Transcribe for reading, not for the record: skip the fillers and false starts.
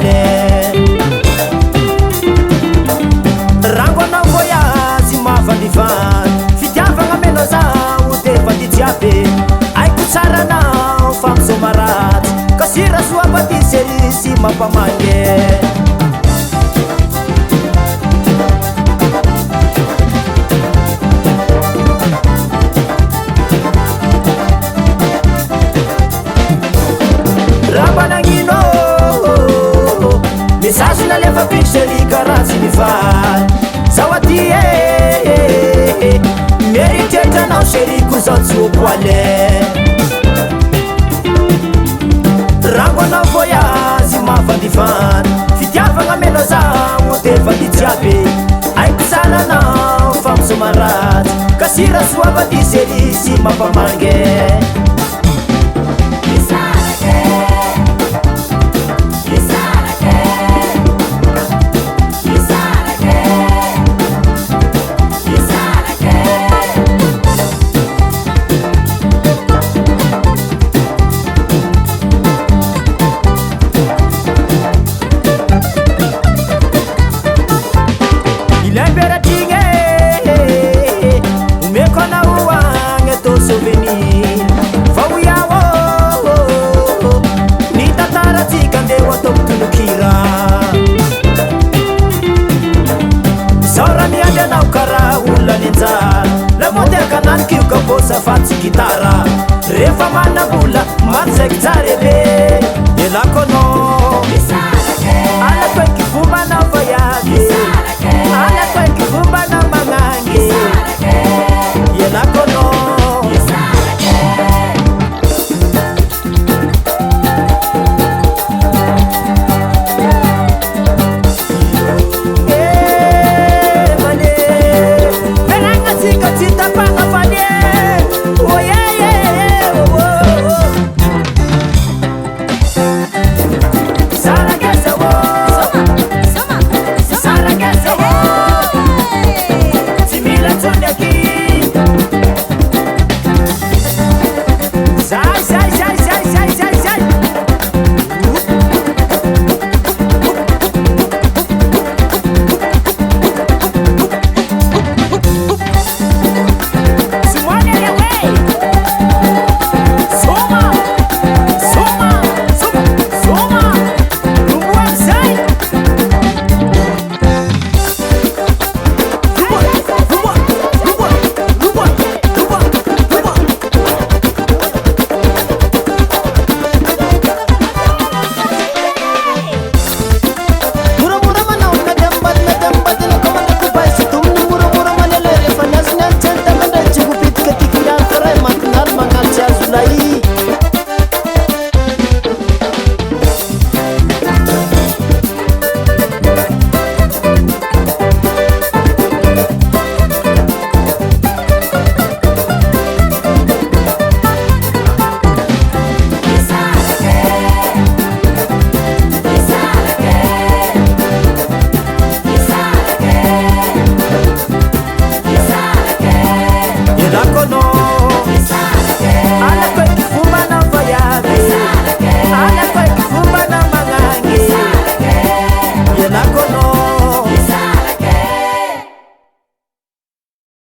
poale rango anao voyage mavandivany fitiavagna mena zaho defa tijiabe aiko tsara anao fa mizo maratsy kasira soapatiseri sy mampamange rabananino message nalefa pixeli karatsy mivaly zaho aty mieritretranao seriko zao tsy opoale rango anao voyage mavandivany fitiavagna menao zaho defa tijiabe aiko tsara anao fa mizo maratsy kasira soapatiseri sy mampamange